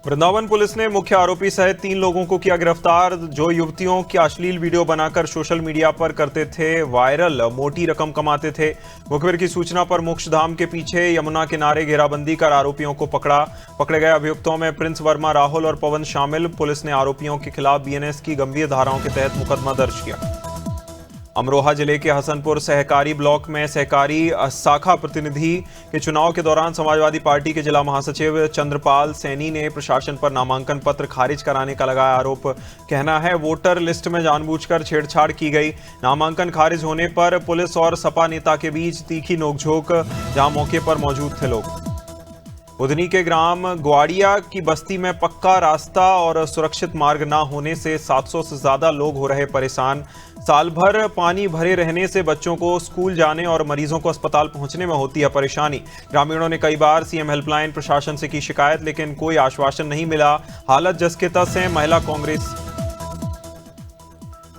Vrindavan police ने मुख्य आरोपी सहित 3 लोगों को किया गिरफ्तार, जो युवतियों की अश्लील वीडियो बनाकर सोशल मीडिया पर करते थे वायरल, मोटी रकम कमाते थे। मुखबिर की सूचना पर मोक्षधाम के पीछे यमुना किनारे घेराबंदी कर आरोपियों को पकड़े गए अभियुक्तों में प्रिंस वर्मा, राहुल और पवन शामिल। पुलिस ने आरोपियों के खिलाफ बीएनएस की गंभीर धाराओं के तहत मुकदमा दर्ज किया। अमरोहा जिले के हसनपुर सहकारी ब्लॉक में सहकारी शाखा प्रतिनिधि के चुनाव के दौरान समाजवादी पार्टी के जिला महासचिव चंद्रपाल सैनी ने प्रशासन पर नामांकन पत्र खारिज कराने का लगाया आरोप। कहना है वोटर लिस्ट में जानबूझकर छेड़छाड़ की गई। नामांकन खारिज होने पर पुलिस और सपा नेता के बीच तीखी नोकझोंक, जहां मौके पर मौजूद थे लोग। बुधनी के ग्राम ग्वाड़िया की बस्ती में पक्का रास्ता और सुरक्षित मार्ग न होने से 700 से ज्यादा लोग हो रहे परेशान। साल भर पानी भरे रहने से बच्चों को स्कूल जाने और मरीजों को अस्पताल पहुंचने में होती है परेशानी। ग्रामीणों ने कई बार सीएम हेल्पलाइन प्रशासन से की शिकायत, लेकिन कोई आश्वासन नहीं मिला। हालत जस के तस है। महिला कांग्रेस।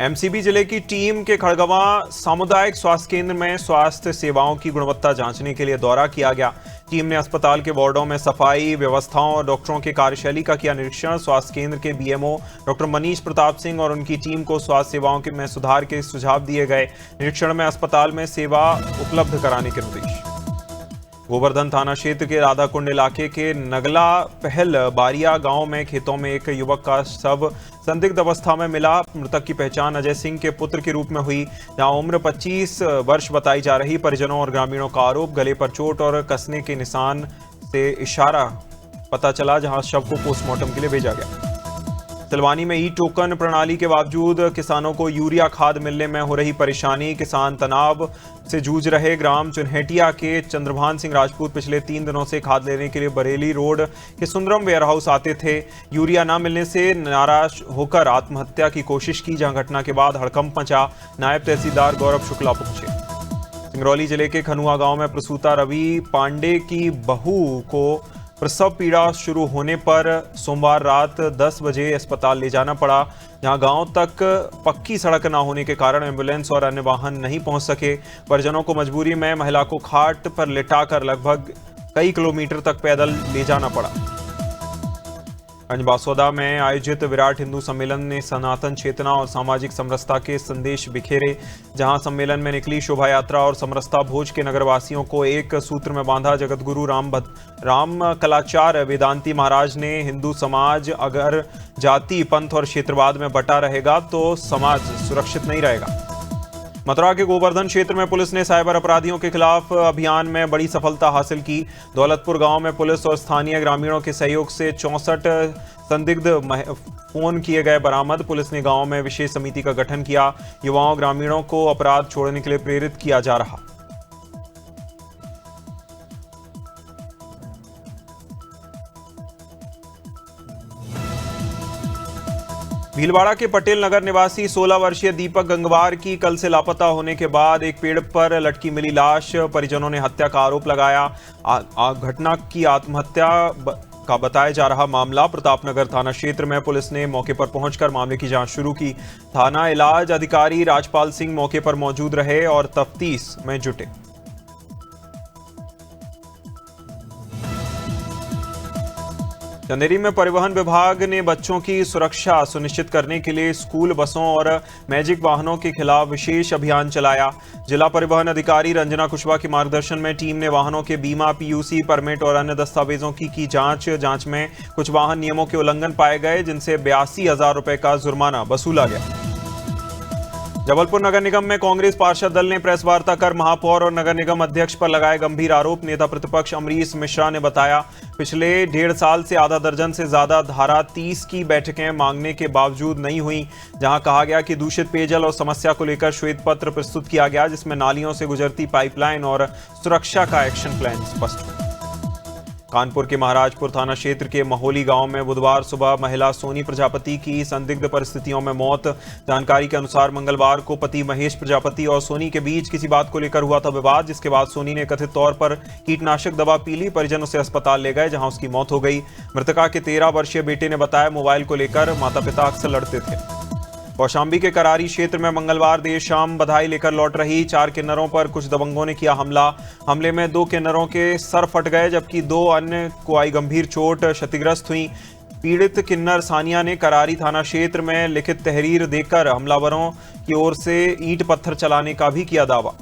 एमसीबी जिले की टीम के खड़गवा सामुदायिक स्वास्थ्य केंद्र में स्वास्थ्य सेवाओं की गुणवत्ता जांचने के लिए दौरा किया गया। टीम ने अस्पताल के वार्डों में सफाई व्यवस्थाओं और डॉक्टरों की कार्यशैली का किया निरीक्षण। स्वास्थ्य केंद्र के बीएमओ डॉक्टर मनीष प्रताप सिंह और उनकी टीम को स्वास्थ्य सेवाओं में सुधार के सुझाव दिए गए। निरीक्षण में अस्पताल में सेवा उपलब्ध कराने के निर्देश। गोवर्धन थाना क्षेत्र के राधाकुंड इलाके के नगला पहल बारिया गांव में खेतों में एक युवक का शव संदिग्ध अवस्था में मिला। मृतक की पहचान अजय सिंह के पुत्र के रूप में हुई, जहां उम्र 25 वर्ष बताई जा रही। परिजनों और ग्रामीणों का आरोप, गले पर चोट और कसने के निशान से इशारा पता चला, जहां शव को पोस्टमार्टम के लिए भेजा गया। तिलवानी में ई टोकन प्रणाली के बावजूद किसानों को यूरिया खाद मिलने में हो रही परेशानी। किसान तनाव से जूझ रहे। ग्राम चुनहेटिया के चंद्रभान सिंह राजपूत पिछले 3 दिनों से खाद लेने के लिए बरेली रोड के सुंदरम वेयरहाउस आते थे। यूरिया न मिलने से नाराज होकर आत्महत्या की कोशिश की, जहां घटना के बाद हड़कंप मचा। नायब तहसीलदार गौरव शुक्ला पहुंचे। सिंगरौली जिले के खनुआ गांव में प्रसूता रवि पांडे की बहू को प्रसव पीड़ा शुरू होने पर सोमवार रात 10 बजे अस्पताल ले जाना पड़ा, जहां गांव तक पक्की सड़क न होने के कारण एम्बुलेंस और अन्य वाहन नहीं पहुंच सके। परिजनों को मजबूरी में महिला को खाट पर लिटाकर लगभग कई किलोमीटर तक पैदल ले जाना पड़ा। बासोदा में आयोजित विराट हिंदू सम्मेलन ने सनातन चेतना और सामाजिक समरसता के संदेश बिखेरे, जहां सम्मेलन में निकली शोभा यात्रा और समरसता भोज के नगरवासियों को एक सूत्र में बांधा। जगतगुरु राम कलाचार्य वेदांती महाराज ने हिंदू समाज अगर जाति, पंथ और क्षेत्रवाद में बटा रहेगा तो समाज सुरक्षित नहीं रहेगा। मथुरा के गोवर्धन क्षेत्र में पुलिस ने साइबर अपराधियों के खिलाफ अभियान में बड़ी सफलता हासिल की। दौलतपुर गांव में पुलिस और स्थानीय ग्रामीणों के सहयोग से 64 संदिग्ध फोन किए गए बरामद। पुलिस ने गांव में विशेष समिति का गठन किया। युवाओं ग्रामीणों को अपराध छोड़ने के लिए प्रेरित किया जा रहा। भीलवाड़ा के पटेल नगर निवासी 16 वर्षीय दीपक गंगवार की कल से लापता होने के बाद एक पेड़ पर लटकी मिली लाश। परिजनों ने हत्या का आरोप लगाया। घटना की आत्महत्या का बताया जा रहा मामला। प्रतापनगर थाना क्षेत्र में पुलिस ने मौके पर पहुंचकर मामले की जांच शुरू की। थाना इलाज अधिकारी राजपाल सिंह मौके पर मौजूद रहे और तफ्तीश में जुटे। चंदेरी में परिवहन विभाग ने बच्चों की सुरक्षा सुनिश्चित करने के लिए स्कूल बसों और मैजिक वाहनों के खिलाफ विशेष अभियान चलाया। जिला परिवहन अधिकारी रंजना कुशवाहा के मार्गदर्शन में टीम ने वाहनों के बीमा, पीयूसी, परमिट और अन्य दस्तावेजों की जांच में कुछ वाहन नियमों के उल्लंघन पाए गए, जिनसे 82,000 रुपए का जुर्माना वसूला गया। जबलपुर नगर निगम में कांग्रेस पार्षद दल ने प्रेस वार्ता कर महापौर और नगर निगम अध्यक्ष पर लगाए गंभीर आरोप। नेता प्रतिपक्ष अमरीश मिश्रा ने बताया, पिछले 1.5 साल से आधा दर्जन से ज्यादा धारा 30 की बैठकें मांगने के बावजूद नहीं हुई, जहां कहा गया कि दूषित पेयजल और समस्या को लेकर श्वेत पत्र प्रस्तुत किया गया, जिसमें नालियों से गुजरती पाइपलाइन और सुरक्षा का एक्शन प्लान स्पष्ट है। कानपुर के महाराजपुर थाना क्षेत्र के महोली गांव में बुधवार सुबह महिला सोनी प्रजापति की संदिग्ध परिस्थितियों में मौत। जानकारी के अनुसार मंगलवार को पति महेश प्रजापति और सोनी के बीच किसी बात को लेकर हुआ था विवाद, जिसके बाद सोनी ने कथित तौर पर कीटनाशक दवा पी ली। परिजन उसे अस्पताल ले गए, जहां उसकी मौत हो गई। मृतका के 13 वर्षीय बेटे ने बताया, मोबाइल को लेकर माता पिता अक्सर लड़ते थे। कौशाम्बी के करारी क्षेत्र में मंगलवार देर शाम बधाई लेकर लौट रही 4 किन्नरों पर कुछ दबंगों ने किया हमला। हमले में 2 किन्नरों के सर फट गए, जबकि 2 अन्य को आई गंभीर चोट। क्षतिग्रस्त हुई। पीड़ित किन्नर सानिया ने करारी थाना क्षेत्र में लिखित तहरीर देकर हमलावरों की ओर से ईंट पत्थर चलाने का भी किया दावा।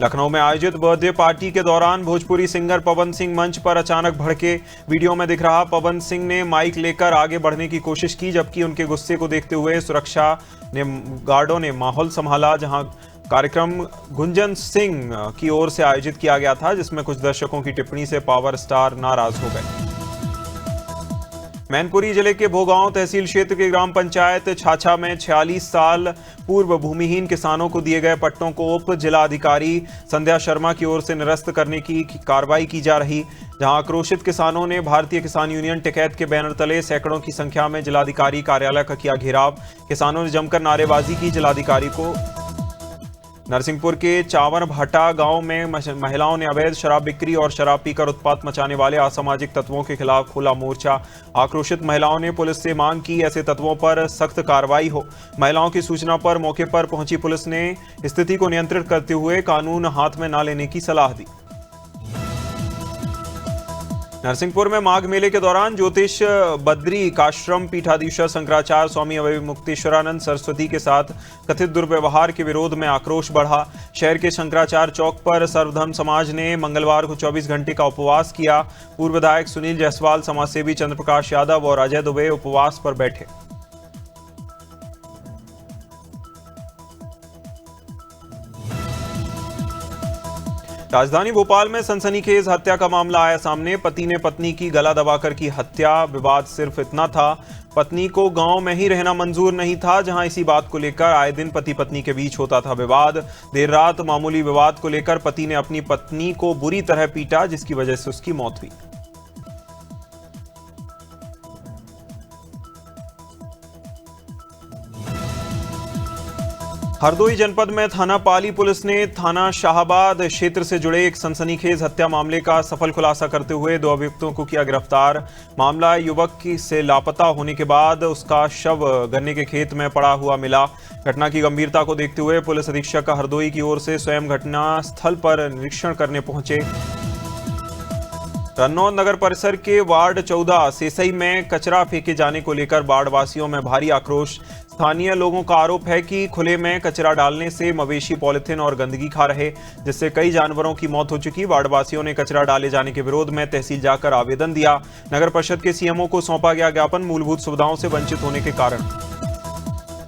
लखनऊ में आयोजित बर्थडे पार्टी के दौरान भोजपुरी सिंगर पवन सिंह मंच पर अचानक भड़के। वीडियो में दिख रहा पवन सिंह ने माइक लेकर आगे बढ़ने की कोशिश की, जबकि उनके गुस्से को देखते हुए सुरक्षा गार्डों ने माहौल संभाला। जहां कार्यक्रम गुंजन सिंह की ओर से आयोजित किया गया था, जिसमें कुछ दर्शकों की टिप्पणी से पावर स्टार नाराज हो गए। मैनपुरी जिले के भोगांव तहसील क्षेत्र के ग्राम पंचायत छाछा में 46 साल पूर्व भूमिहीन किसानों को दिए गए पट्टों को उप जिलाधिकारी संध्या शर्मा की ओर से निरस्त करने की कार्रवाई की जा रही। जहां आक्रोशित किसानों ने भारतीय किसान यूनियन टिकैत के बैनर तले सैकड़ों की संख्या में जिलाधिकारी कार्यालय का किया घेराव। किसानों ने जमकर नारेबाजी की। जिलाधिकारी को नरसिंहपुर के चावर भाटा गांव में महिलाओं ने अवैध शराब बिक्री और शराब पीकर उत्पात मचाने वाले असामाजिक तत्वों के खिलाफ खोला मोर्चा। आक्रोशित महिलाओं ने पुलिस से मांग की ऐसे तत्वों पर सख्त कार्रवाई हो। महिलाओं की सूचना पर मौके पर पहुंची पुलिस ने स्थिति को नियंत्रित करते हुए कानून हाथ में न लेने की सलाह दी। नरसिंहपुर में माघ मेले के दौरान ज्योतिष बद्री काश्रम पीठाधीश्वर शंकराचार्य स्वामी अवैमुक्तेश्वरानंद सरस्वती के साथ कथित दुर्व्यवहार के विरोध में आक्रोश बढ़ा। शहर के शंकराचार्य चौक पर सर्वधर्म समाज ने मंगलवार को 24 घंटे का उपवास किया। पूर्व विधायक सुनील जायसवाल, समाजसेवी चंद्रप्रकाश यादव और अजय दुबे उपवास पर बैठे। राजधानी भोपाल में सनसनीखेज हत्या का मामला आया सामने। पति ने पत्नी की गला दबाकर की हत्या। विवाद सिर्फ इतना था, पत्नी को गांव में ही रहना मंजूर नहीं था, जहां इसी बात को लेकर आए दिन पति पत्नी के बीच होता था विवाद। देर रात मामूली विवाद को लेकर पति ने अपनी पत्नी को बुरी तरह पीटा, जिसकी वजह से उसकी मौत हुई। हरदोई जनपद में थाना पाली पुलिस ने थाना शाहबाद क्षेत्र से जुड़े एक सनसनीखेज हत्या मामले का सफल खुलासा करते हुए 2 अभियुक्तों को किया गिरफ्तार। मामला युवक से लापता होने के बाद उसका शव गन्ने के खेत में पड़ा हुआ मिला। घटना की गंभीरता को देखते हुए पुलिस अधीक्षक हरदोई की ओर से स्वयं घटना स्थल पर निरीक्षण करने पहुंचे। रन्नौद नगर परिसर के वार्ड 14 सेसई में कचरा फेंके जाने को लेकर बाढ़वासियों में भारी आक्रोश। स्थानीय लोगों का आरोप है कि खुले में कचरा डालने से मवेशी पॉलिथीन और गंदगी खा रहे, जिससे कई जानवरों की मौत हो चुकी। वार्डवासियों ने कचरा डाले जाने के विरोध में तहसील जाकर आवेदन दिया। नगर परिषद के सीएमओ को सौंपा गया ज्ञापन, मूलभूत सुविधाओं से वंचित होने के कारण।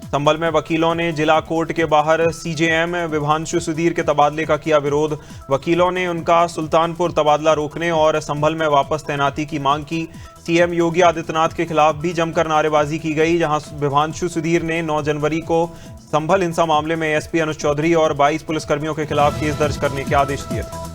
संभल में वकीलों ने जिला कोर्ट के बाहर सीजेएम विभांशु सुधीर के तबादले का किया विरोध। वकीलों ने उनका सुल्तानपुर तबादला रोकने और संभल में वापस तैनाती की मांग की। सीएम योगी आदित्यनाथ के खिलाफ भी जमकर नारेबाजी की गई, जहां विभांशु सुधीर ने 9 जनवरी को संभल हिंसा मामले में एसपी अनुज चौधरी और 22 पुलिसकर्मियों के खिलाफ केस दर्ज करने के आदेश दिए थे।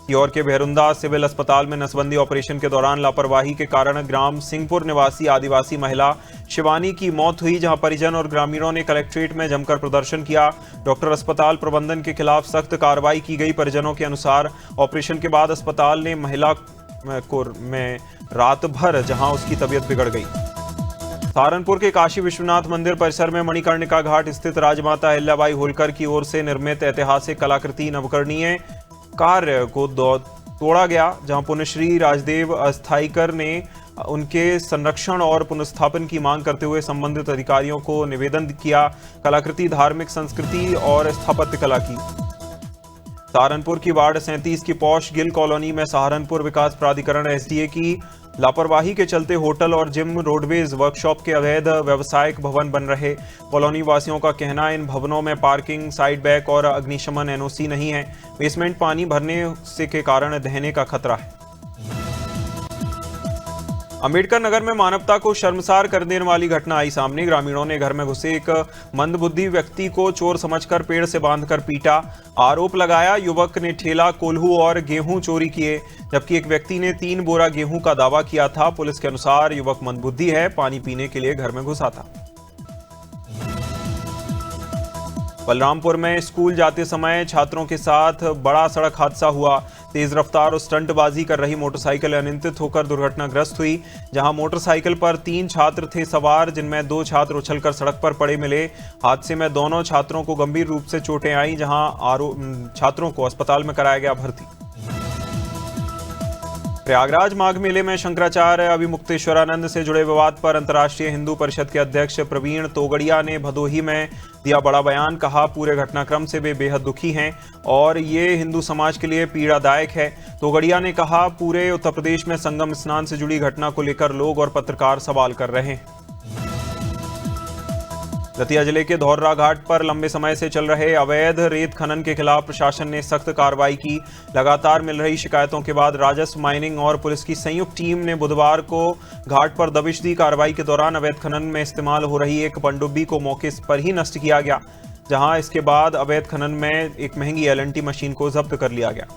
सीहोर के भेरुंदा सिविल अस्पताल में नसबंदी ऑपरेशन के दौरान लापरवाही के कारण ग्राम सिंहपुर निवासी आदिवासी महिला शिवानी की मौत हुई, जहां परिजन और ग्रामीणों ने कलेक्ट्रेट में जमकर प्रदर्शन किया। डॉक्टर अस्पताल प्रबंधन के खिलाफ सख्त कार्रवाई की गई। परिजनों के अनुसार ऑपरेशन के बाद अस्पताल ने महिला में रात भर जहां उसकी तबीयत बिगड़ गई। सहारनपुर के काशी विश्वनाथ मंदिर परिसर में मणिकर्णिका घाट स्थित राजमाता अहिल्याबाई होलकर की ओर से निर्मित ऐतिहासिक कलाकृति नवकरणीय कार्य को तोड़ा गया, जहां पुण्यश्री राजदेव अस्थाईकर ने उनके संरक्षण और पुनर्स्थापन की मांग करते हुए संबंधित अधिकारियों को निवेदन किया। कलाकृति धार्मिक संस्कृति और स्थापत्य कला की। सहारनपुर की वार्ड 37 की पॉश गिल कॉलोनी में सहारनपुर विकास प्राधिकरण एसडीए की लापरवाही के चलते होटल और जिम, रोडवेज, वर्कशॉप के अवैध व्यावसायिक भवन बन रहे। कॉलोनी वासियों का कहना है इन भवनों में पार्किंग, साइड बैक और अग्निशमन एनओसी नहीं है। बेसमेंट पानी भरने से के कारण ढहने का खतरा है। अंबेडकर नगर में मानवता को शर्मसार कर देने वाली घटना आई सामने। ग्रामीणों ने घर में घुसे एक मंदबुद्धि व्यक्ति को चोर समझकर पेड़ से बांधकर पीटा। आरोप लगाया युवक ने ठेला, कोल्हू और गेहूं चोरी किए, जबकि एक व्यक्ति ने 3 बोरा गेहूं का दावा किया था। पुलिस के अनुसार युवक मंदबुद्धि है, पानी पीने के लिए घर में घुसा था। बलरामपुर में स्कूल जाते समय छात्रों के साथ बड़ा सड़क हादसा हुआ। तेज रफ्तार और स्टंटबाजी कर रही मोटरसाइकिल अनियंत्रित होकर दुर्घटनाग्रस्त हुई, जहां मोटरसाइकिल पर 3 छात्र थे सवार, जिनमें 2 छात्र उछलकर सड़क पर पड़े मिले। हादसे में दोनों छात्रों को गंभीर रूप से चोटें आईं, जहां छात्रों को अस्पताल में कराया गया भर्ती। प्रयागराज माघ मेले में शंकराचार्य अभिमुक्तेश्वरानंद से जुड़े विवाद पर अंतर्राष्ट्रीय हिंदू परिषद के अध्यक्ष प्रवीण तोगड़िया ने भदोही में दिया बड़ा बयान। कहा, पूरे घटनाक्रम से वे बेहद दुखी हैं और ये हिंदू समाज के लिए पीड़ादायक है। तोगड़िया ने कहा, पूरे उत्तर प्रदेश में संगम स्नान से जुड़ी घटना को लेकर लोग और पत्रकार सवाल कर रहे हैं। दतिया जिले के धौर्रा घाट पर लंबे समय से चल रहे अवैध रेत खनन के खिलाफ प्रशासन ने सख्त कार्रवाई की। लगातार मिल रही शिकायतों के बाद राजस्व, माइनिंग और पुलिस की संयुक्त टीम ने बुधवार को घाट पर दबिश दी। कार्रवाई के दौरान अवैध खनन में इस्तेमाल हो रही एक पनडुब्बी को मौके पर ही नष्ट किया गया, जहां इसके बाद अवैध खनन में एक महंगी LNT मशीन को जब्त कर लिया गया।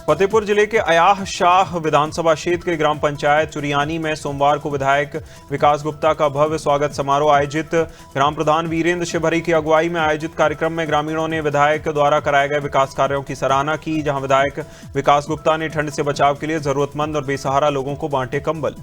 फतेहपुर जिले के अयाह शाह विधानसभा क्षेत्र के ग्राम पंचायत चुरियानी में सोमवार को विधायक विकास गुप्ता का भव्य स्वागत समारोह आयोजित। ग्राम प्रधान वीरेंद्र शिवहरी की अगुवाई में आयोजित कार्यक्रम में ग्रामीणों ने विधायक द्वारा कराए गए विकास कार्यों की सराहना की, जहां विधायक विकास गुप्ता ने ठंड से बचाव के लिए जरूरतमंद और बेसहारा लोगों को बांटे कंबल।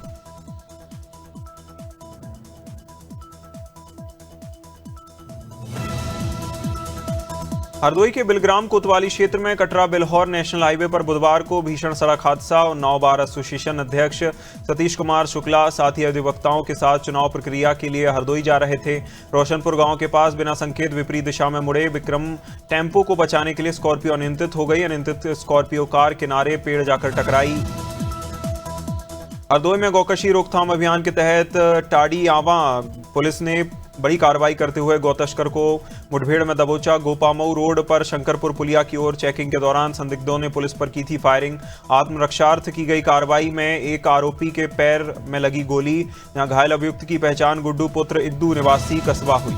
हरदोई के बिलग्राम कोतवाली क्षेत्र में कटरा बिलहौर नेशनल हाईवे पर बुधवार को भीषण सड़क हादसा। और 9 बार एसोसिएशन अध्यक्ष सतीश कुमार शुक्ला साथी अधिवक्ताओं के साथ चुनाव प्रक्रिया के लिए हरदोई जा रहे थे। रोशनपुर गांव के पास बिना संकेत विपरीत दिशा में मुड़े विक्रम टेम्पो को बचाने के लिए स्कॉर्पियो अनियंत्रित हो गई। अनियंत्रित स्कॉर्पियो कार किनारे पेड़ जाकर टकराई। हरदोई में गौकशी रोकथाम अभियान के तहत टाड़ी आवा पुलिस ने बड़ी कार्रवाई करते हुए गौ तस्कर को मुठभेड़ में दबोचा। गोपामऊ रोड पर शंकरपुर पुलिया की ओर चेकिंग के दौरान संदिग्धों ने पुलिस पर की थी फायरिंग। आत्मरक्षार्थ की गई कार्रवाई में एक आरोपी के पैर में लगी गोली। यहां घायल अभियुक्त की पहचान गुड्डू पुत्र इद्दू निवासी कस्बा हुई।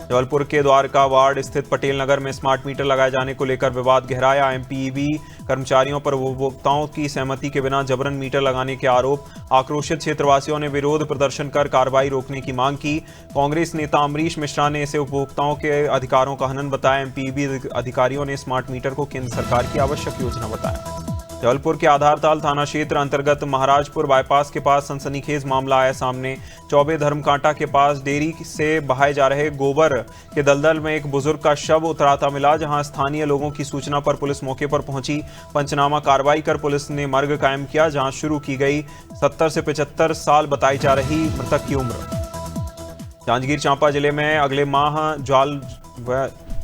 जबलपुर के द्वारका वार्ड स्थित पटेल नगर में स्मार्ट मीटर लगाए जाने को लेकर विवाद गहराया। MPEB कर्मचारियों पर उपभोक्ताओं की सहमति के बिना जबरन मीटर लगाने के आरोप। आक्रोशित क्षेत्रवासियों ने विरोध प्रदर्शन कर कार्रवाई रोकने की मांग की। कांग्रेस नेता अमरीश मिश्रा ने इसे उपभोक्ताओं के अधिकारों का हनन बताया। MPEB अधिकारियों ने स्मार्ट मीटर को केंद्र सरकार की आवश्यक योजना बताया। जबलपुर के आधारताल थाना क्षेत्र अंतर्गत महाराजपुर बाईपास के पास सनसनीखेज मामला आया सामने। चौबे धर्मकांटा के पास डेयरी से बहाए जा रहे गोबर के दलदल में एक बुजुर्ग का शव उतराता मिला, जहां स्थानीय लोगों की सूचना पर पुलिस मौके पर पहुंची। पंचनामा कार्रवाई कर पुलिस ने मर्ग कायम किया। जांच शुरू की गई। 70 से 75 साल बताई जा रही मृतक की उम्र। जांजगीर चांपा जिले में अगले माह ज्वाल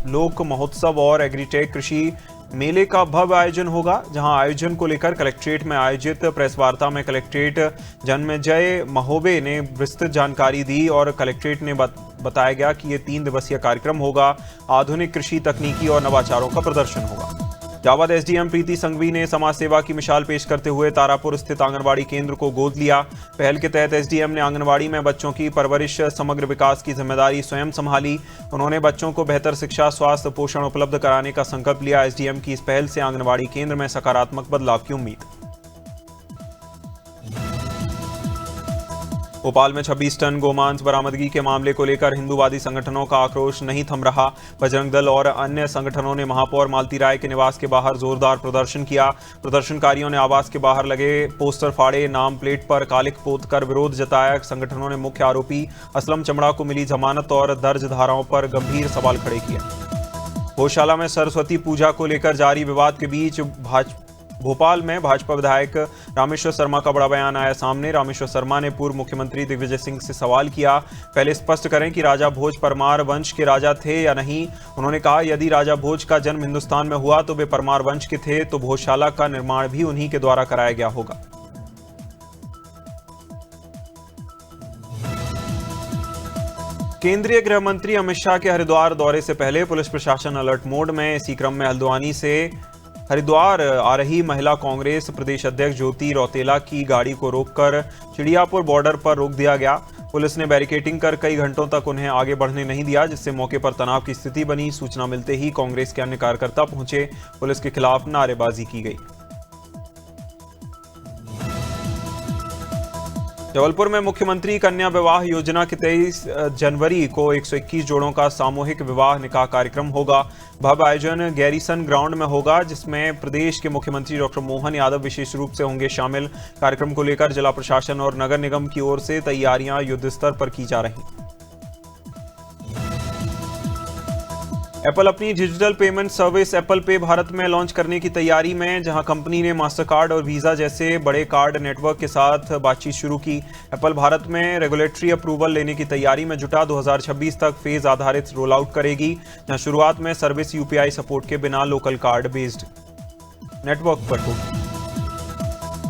लोक महोत्सव और एग्रीटेक कृषि मेले का भव्य आयोजन होगा, जहां आयोजन को लेकर कलेक्ट्रेट में आयोजित प्रेस वार्ता में कलेक्ट्रेट जन्मजय महोबे ने विस्तृत जानकारी दी और कलेक्ट्रेट ने बताया गया कि ये 3 दिवसीय कार्यक्रम होगा। आधुनिक कृषि तकनीकी और नवाचारों का प्रदर्शन होगा। जावद SDM प्रीति संघवी ने समाज सेवा की मिसाल पेश करते हुए तारापुर स्थित आंगनबाड़ी केंद्र को गोद लिया। पहल के तहत SDM ने आंगनबाड़ी में बच्चों की परवरिश, समग्र विकास की जिम्मेदारी स्वयं संभाली। उन्होंने बच्चों को बेहतर शिक्षा, स्वास्थ्य, पोषण उपलब्ध कराने का संकल्प लिया। SDM की इस पहल से आंगनबाड़ी केंद्र में सकारात्मक बदलाव की उम्मीद। भोपाल में 26 टन गोमांस बरामदगी के मामले को लेकर हिंदूवादी संगठनों का आक्रोश नहीं थम रहा। बजरंग दल और अन्य संगठनों ने महापौर मालती राय के निवास के बाहर जोरदार प्रदर्शन किया। प्रदर्शनकारियों ने आवास के बाहर लगे पोस्टर फाड़े, नाम प्लेट पर कालिख पोत कर विरोध जताया। संगठनों ने मुख्य आरोपी असलम चमड़ा को मिली जमानत और दर्ज धाराओं पर गंभीर सवाल खड़े किए। गौशाला में सरस्वती पूजा को लेकर जारी विवाद के बीच भोपाल में भाजपा विधायक रामेश्वर शर्मा का बड़ा बयान आया सामने। रामेश्वर शर्मा ने पूर्व मुख्यमंत्री दिग्विजय सिंह से सवाल किया, पहले स्पष्ट करें कि राजा भोज परमार वंश के राजा थे या नहीं। उन्होंने कहा, यदि राजा भोज का जन्म हिंदुस्तान में हुआ तो वे परमार वंश के थे, तो भोजशाला का निर्माण भी उन्हीं के द्वारा कराया गया होगा। केंद्रीय गृह मंत्री अमित शाह के हरिद्वार दौरे से पहले पुलिस प्रशासन अलर्ट मोड में। इसी क्रम में हल्द्वानी से हरिद्वार आ रही महिला कांग्रेस प्रदेश अध्यक्ष ज्योति रौतेला की गाड़ी को रोककर चिड़ियापुर बॉर्डर पर रोक दिया गया। पुलिस ने बैरिकेडिंग कर कई घंटों तक उन्हें आगे बढ़ने नहीं दिया, जिससे मौके पर तनाव की स्थिति बनी। सूचना मिलते ही कांग्रेस के अन्य कार्यकर्ता पहुंचे। पुलिस के खिलाफ नारेबाजी की गई। जबलपुर में मुख्यमंत्री कन्या विवाह योजना के 23 जनवरी को 121 जोड़ों का सामूहिक विवाह निकाह कार्यक्रम होगा। भव्य आयोजन गैरीसन ग्राउंड में होगा, जिसमें प्रदेश के मुख्यमंत्री डॉक्टर मोहन यादव विशेष रूप से होंगे शामिल। कार्यक्रम को लेकर जिला प्रशासन और नगर निगम की ओर से तैयारियां युद्ध स्तर पर की जा रही। एप्पल अपनी डिजिटल पेमेंट सर्विस एप्पल पे भारत में लॉन्च करने की तैयारी में, जहां कंपनी ने मास्टरकार्ड और वीजा जैसे बड़े कार्ड नेटवर्क के साथ बातचीत शुरू की। एप्पल भारत में रेगुलेटरी अप्रूवल लेने की तैयारी में जुटा 2026 तक फेज आधारित रोल आउट करेगी, जहां शुरुआत में सर्विस यूपीआई सपोर्ट के बिना लोकल कार्ड बेस्ड नेटवर्क पर होगी।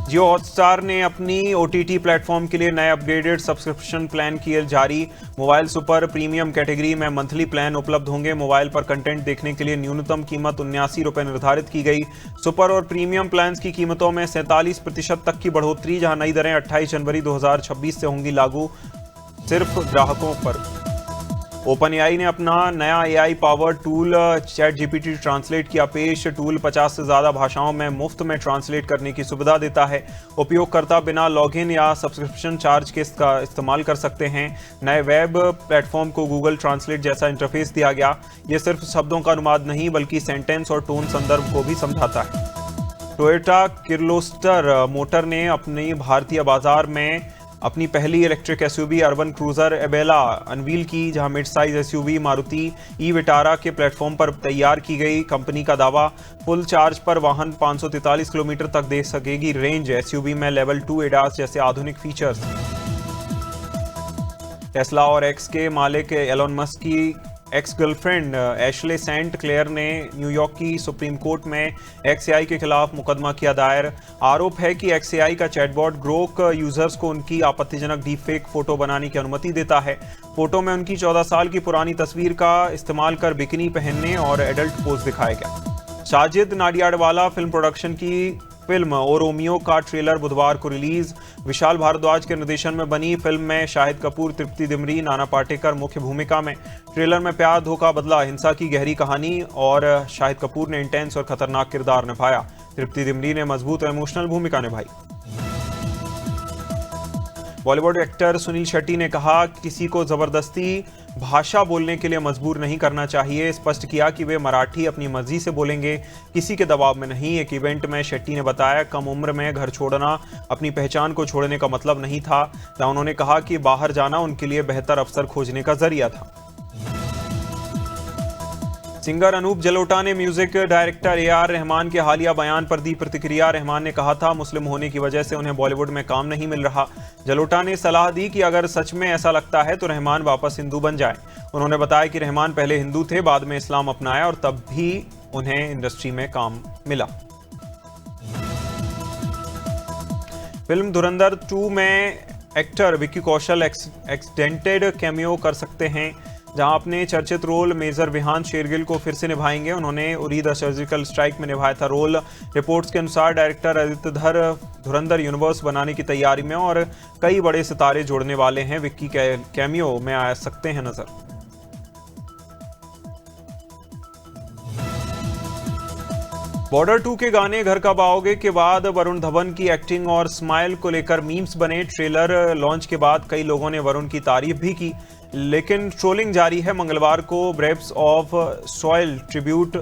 जियो हॉटस्टार ने अपनी ओटीटी प्लेटफॉर्म के लिए नए अपग्रेडेड सब्सक्रिप्शन प्लान किए जारी। मोबाइल सुपर प्रीमियम कैटेगरी में मंथली प्लान उपलब्ध होंगे। मोबाइल पर कंटेंट देखने के लिए न्यूनतम कीमत 79 रुपए निर्धारित की गई। सुपर और प्रीमियम प्लान्स की कीमतों में 47% तक की बढ़ोतरी, जहां नई दरें 28 जनवरी 2026 से होंगी लागू, सिर्फ ग्राहकों पर। ओपन एआई ने अपना नया AI power tool chat GPT translate किया पेश। टूल 50 से ज़्यादा भाषाओं में मुफ्त में ट्रांसलेट करने की सुविधा देता है। उपयोगकर्ता बिना लॉगिन या सब्सक्रिप्शन चार्ज के इसका इस्तेमाल कर सकते हैं। नए वेब प्लेटफॉर्म को गूगल ट्रांसलेट जैसा इंटरफेस दिया गया। ये सिर्फ शब्दों का अनुवाद नहीं, बल्कि सेंटेंस और टोन संदर्भ को भी समझाता है। टोयोटा किर्लोस्कर मोटर ने अपनी भारतीय बाजार में अपनी पहली electric SUV urban cruiser Ebella unveil की, जहां mid size SUV Maruti e Vitara के प्लेटफॉर्म पर तैयार की गई। कंपनी का दावा, फुल चार्ज पर वाहन 543 किलोमीटर तक दे सकेगी रेंज। एसयूवी में लेवल 2 एडास जैसे आधुनिक फीचर्स। टेस्ला और एक्स के मालिक एलोन मस्क की ex girlfriend Ashley Saint Clair ने न्यूयॉर्क की सुप्रीम कोर्ट में एक्सएआई के खिलाफ मुकदमा किया दायर। आरोप है कि एक्सएआई का चैटबॉट ग्रोक यूजर्स को उनकी आपत्तिजनक डीपफेक फोटो बनाने की अनुमति देता है। फोटो में उनकी 14 साल की पुरानी तस्वीर का इस्तेमाल कर बिकिनी पहनने और एडल्ट पोज दिखाया गया। साजिद नाडियाडवाला फिल्म प्रोडक्शन की फिल्म ओ रोमियो का ट्रेलर बुधवार को रिलीज। विशाल भारद्वाज के निर्देशन में बनी फिल्म में शाहिद कपूर, तृप्ति दिमरी, नाना पाटेकर मुख्य भूमिका में। ट्रेलर में प्यार, धोखा, बदला, हिंसा की गहरी कहानी और शाहिद कपूर ने इंटेंस और खतरनाक किरदार निभाया। तृप्ति दिमरी ने मजबूत और इमोशनल भूमिका निभाई। बॉलीवुड एक्टर सुनील शेट्टी ने कहा, किसी को जबरदस्ती भाषा बोलने के लिए मजबूर नहीं करना चाहिए। स्पष्ट किया कि वे मराठी अपनी मर्जी से बोलेंगे, किसी के दबाव में नहीं। एक इवेंट में शेट्टी ने बताया, कम उम्र में घर छोड़ना अपनी पहचान को छोड़ने का मतलब नहीं था। जहां उन्होंने कहा कि बाहर जाना उनके लिए बेहतर अवसर खोजने का जरिया था। सिंगर अनूप जलोटा ने म्यूजिक डायरेक्टर एआर रहमान के हालिया बयान पर दी प्रतिक्रिया। रहमान ने कहा था, मुस्लिम होने की वजह से उन्हें बॉलीवुड में काम नहीं मिल रहा। जलोटा ने सलाह दी कि अगर सच में ऐसा लगता है तो रहमान वापस हिंदू बन जाए। उन्होंने बताया कि रहमान पहले हिंदू थे, बाद में इस्लाम अपनाया और तब भी उन्हें इंडस्ट्री में काम मिला। फिल्म धुरंधर 2 में actor Vicky Kaushal extended cameo कर सकते हैं, जहां अपने चर्चित रोल मेजर विहान शेरगिल को फिर से निभाएंगे। उन्होंने उरी द सर्जिकल स्ट्राइक में निभाया था रोल। रिपोर्ट्स के अनुसार डायरेक्टर आदित्य धर धुरंधर यूनिवर्स बनाने की तैयारी में और कई बड़े सितारे जोड़ने वाले हैं। विक्की कैमियो में आ सकते हैं नजर। बॉर्डर 2 के गाने घर कब आओगे के बाद वरुण धवन की एक्टिंग और स्माइल को लेकर मीम्स बने। ट्रेलर लॉन्च के बाद कई लोगों ने वरुण की तारीफ भी की, लेकिन ट्रोलिंग जारी है। मंगलवार को ब्रेव्स ऑफ सॉइल ट्रिब्यूट,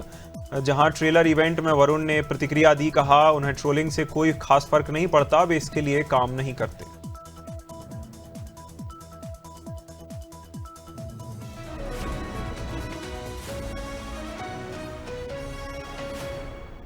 जहां ट्रेलर इवेंट में वरुण ने प्रतिक्रिया दी, कहा उन्हें ट्रोलिंग से कोई खास फर्क नहीं पड़ता, वे इसके लिए काम नहीं करते।